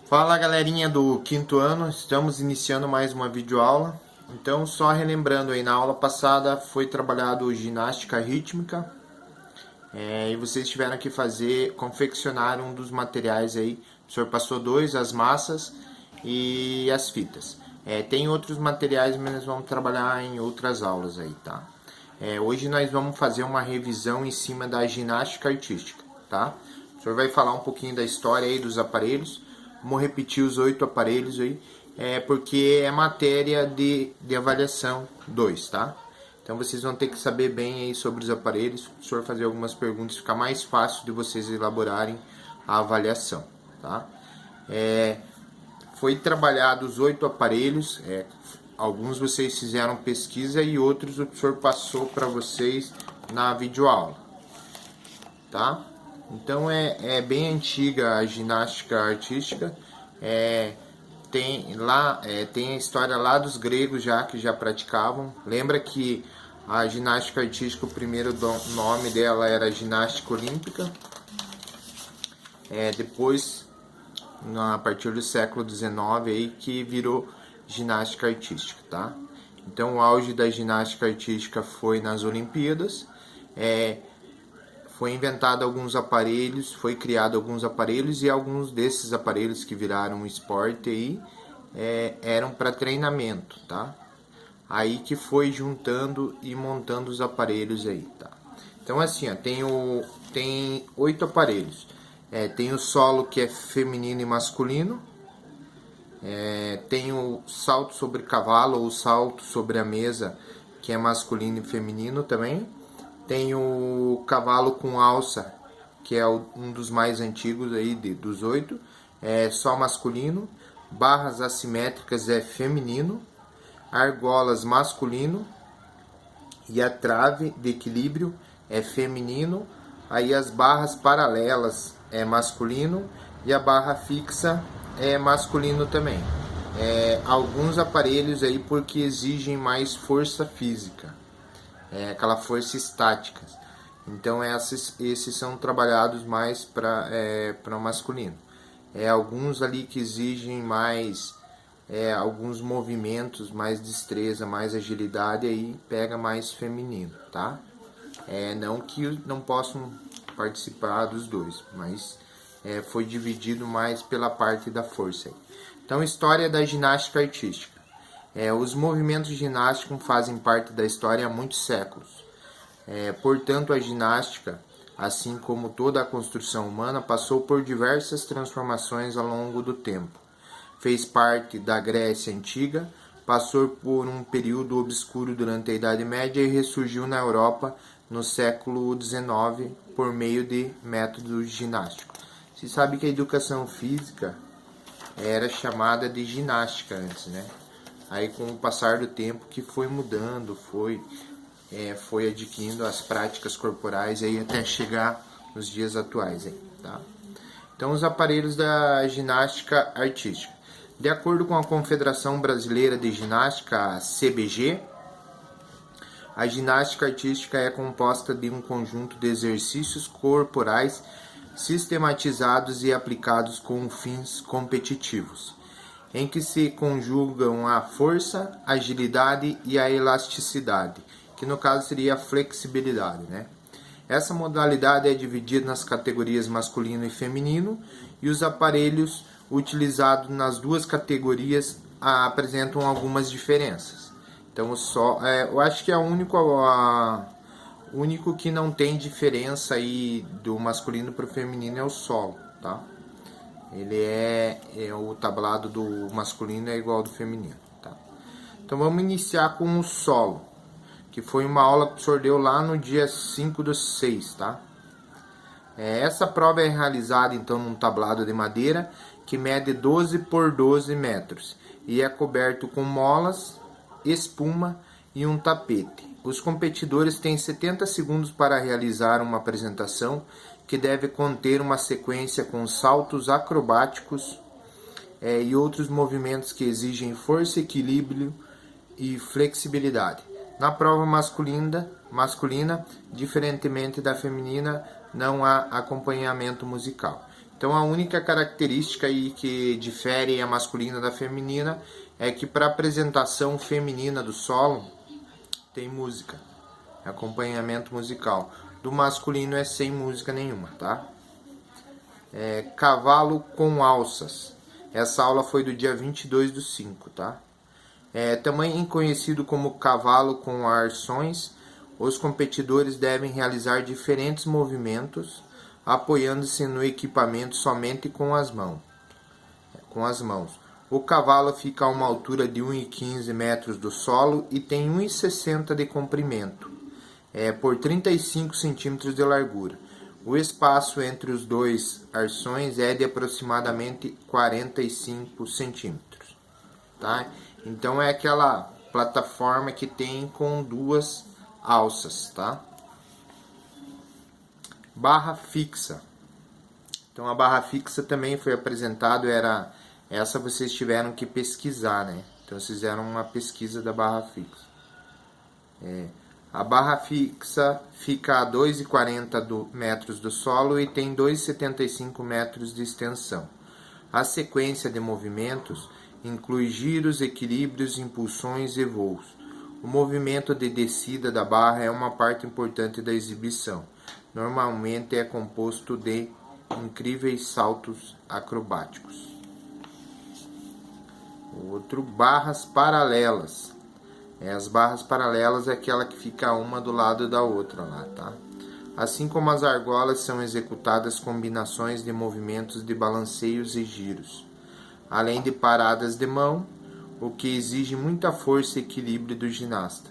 Fala galerinha do quinto ano, estamos iniciando mais uma videoaula. Então, só relembrando aí, na aula passada foi trabalhado ginástica rítmica e vocês tiveram que confeccionar um dos materiais aí. O senhor passou dois, as massas e as fitas. Tem outros materiais, mas nós vamos trabalhar em outras aulas aí, tá? Hoje nós vamos fazer uma revisão em cima da ginástica artística, tá? O senhor vai falar um pouquinho da história aí dos aparelhos. Vamos repetir os 8 aparelhos aí, porque é matéria de avaliação 2, tá? Então vocês vão ter que saber bem aí sobre os aparelhos, o senhor fazer algumas perguntas, fica mais fácil de vocês elaborarem a avaliação, tá? Foi trabalhado os 8 aparelhos, alguns vocês fizeram pesquisa e outros o senhor passou para vocês na videoaula, tá? Então é bem antiga a ginástica artística, tem a história lá dos gregos que já praticavam. Lembra que a ginástica artística, o primeiro nome dela era ginástica olímpica, depois a partir do século XIX aí que virou ginástica artística, tá? Então o auge da ginástica artística foi nas Olimpíadas. Foi inventado alguns aparelhos, foi criado alguns aparelhos e alguns desses aparelhos que viraram esporte aí eram para treinamento, tá? Aí que foi juntando e montando os aparelhos aí, tá? Então assim, ó, tem 8 aparelhos. Tem o solo que é feminino e masculino. Tem o salto sobre cavalo ou salto sobre a mesa, que é masculino e feminino também. Tem o cavalo com alça, que é um dos mais antigos aí dos 8, é só masculino. Barras assimétricas é feminino. Argolas masculino. E a trave de equilíbrio é feminino. Aí as barras paralelas é masculino. E a barra fixa é masculino também. Alguns aparelhos aí porque exigem mais força física. Aquela força estática. Então esses são trabalhados mais para o masculino. Alguns ali que exigem mais alguns movimentos, mais destreza, mais agilidade, aí pega mais feminino, tá? Não que não possam participar dos dois, mas foi dividido mais pela parte da força. Então, história da ginástica artística. Os movimentos ginásticos fazem parte da história há muitos séculos. Portanto, a ginástica, assim como toda a construção humana, passou por diversas transformações ao longo do tempo. Fez parte da Grécia Antiga, passou por um período obscuro durante a Idade Média e ressurgiu na Europa no século XIX por meio de métodos ginásticos. Você sabe que a educação física era chamada de ginástica antes, né? Aí com o passar do tempo que foi mudando, foi adquirindo as práticas corporais aí até chegar nos dias atuais aí, tá? Então os aparelhos da ginástica artística. De acordo com a Confederação Brasileira de Ginástica, a CBG, a ginástica artística é composta de um conjunto de exercícios corporais sistematizados e aplicados com fins competitivos, em que se conjugam a força, a agilidade e a elasticidade, que no caso seria a flexibilidade, né? Essa modalidade é dividida nas categorias masculino e feminino, e os aparelhos utilizados nas duas categorias apresentam algumas diferenças. Então, eu acho que o único que não tem diferença aí do masculino para o feminino é o solo, tá? Ele o tablado do masculino é igual ao do feminino, tá? Então vamos iniciar com o solo, que foi uma aula que o senhor deu lá no dia 5/6, tá? Essa prova é realizada então num tablado de madeira que mede 12 por 12 metros e é coberto com molas, espuma e um tapete. Os competidores têm 70 segundos para realizar uma apresentação que deve conter uma sequência com saltos acrobáticos e outros movimentos que exigem força, equilíbrio e flexibilidade. Na prova masculina, diferentemente da feminina, não há acompanhamento musical. Então a única característica aí que difere a masculina da feminina é que para apresentação feminina do solo tem música, acompanhamento musical. Do masculino é sem música nenhuma, tá? Cavalo com alças. Essa aula foi do dia 22/5, tá? Também conhecido como cavalo com arções, os competidores devem realizar diferentes movimentos, apoiando-se no equipamento somente com as mãos. O cavalo fica a uma altura de 1,15 metros do solo e tem 1,60 de comprimento, por 35 centímetros de largura. O espaço entre os dois arções é de aproximadamente 45 centímetros. Tá? Então é aquela plataforma que tem com duas alças. Tá? Barra fixa. Então a barra fixa também foi apresentado, essa vocês tiveram que pesquisar, né? Então vocês fizeram uma pesquisa da barra fixa. A barra fixa fica a 2,40 metros do solo e tem 2,75 metros de extensão. A sequência de movimentos inclui giros, equilíbrios, impulsões e voos. O movimento de descida da barra é uma parte importante da exibição. Normalmente é composto de incríveis saltos acrobáticos. Outro, barras paralelas. As barras paralelas é aquela que fica uma do lado da outra lá, tá? Assim como as argolas, são executadas combinações de movimentos de balanceios e giros, além de paradas de mão, o que exige muita força e equilíbrio do ginasta.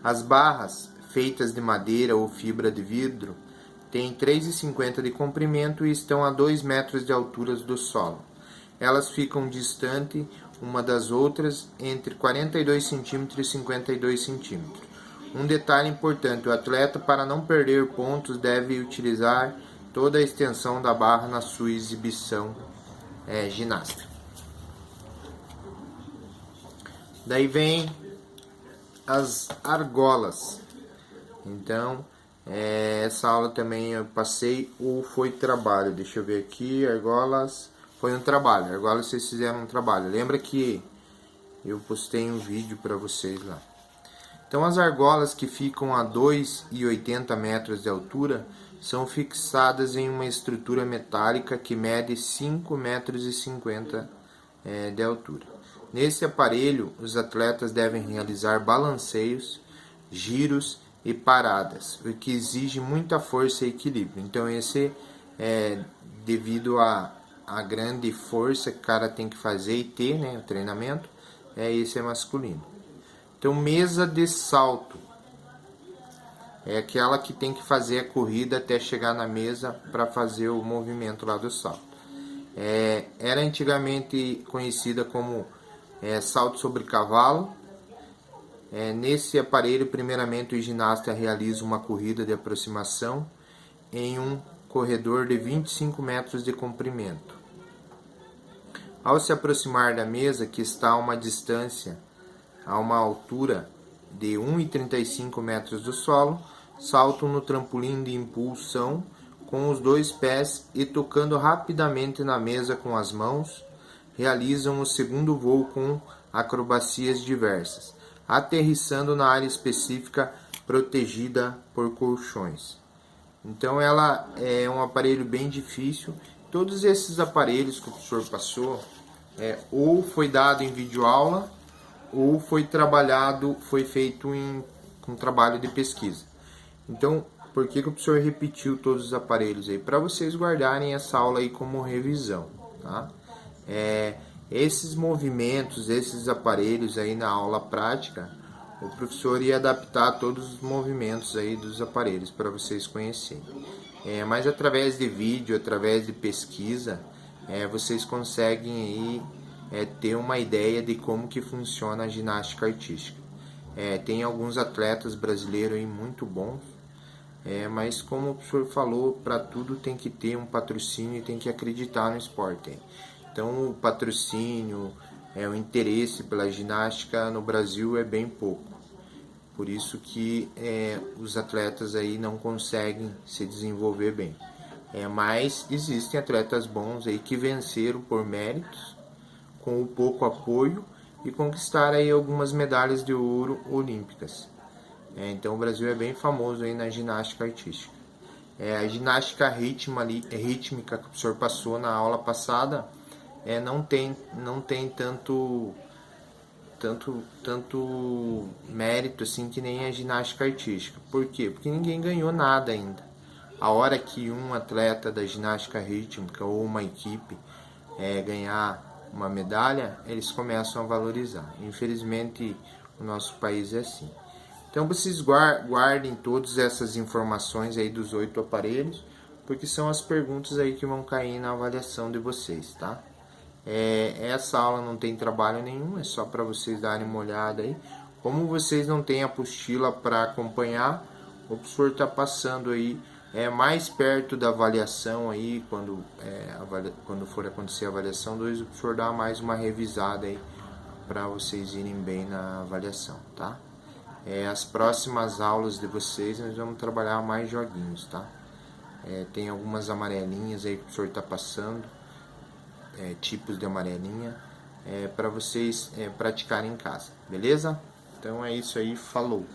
As barras, feitas de madeira ou fibra de vidro, têm 3,50 de comprimento e estão a 2 metros de altura do solo. Elas ficam distantes uma das outras entre 42 centímetros e 52 centímetros. Um detalhe importante, o atleta, para não perder pontos, deve utilizar toda a extensão da barra na sua exibição ginástica. Daí vem as argolas. Então, essa aula também eu passei ou foi trabalho. Deixa eu ver aqui, argolas... Foi um trabalho, agora vocês fizeram um trabalho. Lembra que eu postei um vídeo para vocês lá. Então as argolas, que ficam a 2,80 metros de altura, são fixadas em uma estrutura metálica que mede 5,50 metros de altura. Nesse aparelho, os atletas devem realizar balanceios, giros e paradas, o que exige muita força e equilíbrio. Então esse é devido a grande força que o cara tem que fazer e ter, né, o treinamento, esse é masculino. Então, mesa de salto é aquela que tem que fazer a corrida até chegar na mesa para fazer o movimento lá do salto. Era antigamente conhecida como salto sobre cavalo. Nesse aparelho, primeiramente, o ginasta realiza uma corrida de aproximação em um corredor de 25 metros de comprimento. Ao se aproximar da mesa, que está a uma distância, a uma altura de 1,35 metros do solo, saltam no trampolim de impulsão com os dois pés e, tocando rapidamente na mesa com as mãos, realizam o segundo voo com acrobacias diversas, aterrissando na área específica protegida por colchões. Então ela é um aparelho bem difícil. Todos esses aparelhos que o professor passou, ou foi dado em videoaula, ou foi feito com trabalho de pesquisa. Então, por que o professor repetiu todos os aparelhos aí? Para vocês guardarem essa aula aí como revisão, tá? Esses movimentos, esses aparelhos aí na aula prática, o professor ia adaptar todos os movimentos aí dos aparelhos para vocês conhecerem. Mas através de vídeo, através de pesquisa, vocês conseguem aí, ter uma ideia de como que funciona a ginástica artística. Tem alguns atletas brasileiros aí muito bons, mas como o professor falou, para tudo tem que ter um patrocínio e tem que acreditar no esporte. Então o patrocínio, o interesse pela ginástica no Brasil é bem pouco. Por isso que os atletas aí não conseguem se desenvolver bem. Mas existem atletas bons aí que venceram por méritos, com o pouco apoio e conquistaram aí algumas medalhas de ouro olímpicas. Então o Brasil é bem famoso aí na ginástica artística. A ginástica rítmica que o professor passou na aula passada não tem tanto mérito assim que nem a ginástica artística. Por quê? Porque ninguém ganhou nada ainda. A hora que um atleta da ginástica rítmica ou uma equipe ganhar uma medalha, eles começam a valorizar. Infelizmente, o nosso país é assim. Então, vocês guardem todas essas informações aí dos 8 aparelhos, porque são as perguntas aí que vão cair na avaliação de vocês, tá? Essa aula não tem trabalho nenhum, é só para vocês darem uma olhada aí. Como vocês não têm apostila para acompanhar, o professor está passando aí mais perto da avaliação aí, quando for acontecer a avaliação 2, o professor dá mais uma revisada aí para vocês irem bem na avaliação, tá? As próximas aulas de vocês nós vamos trabalhar mais joguinhos, tá? Tem algumas amarelinhas aí que o professor está passando, tipos de amarelinha, para vocês praticarem em casa, beleza? Então é isso aí, falou!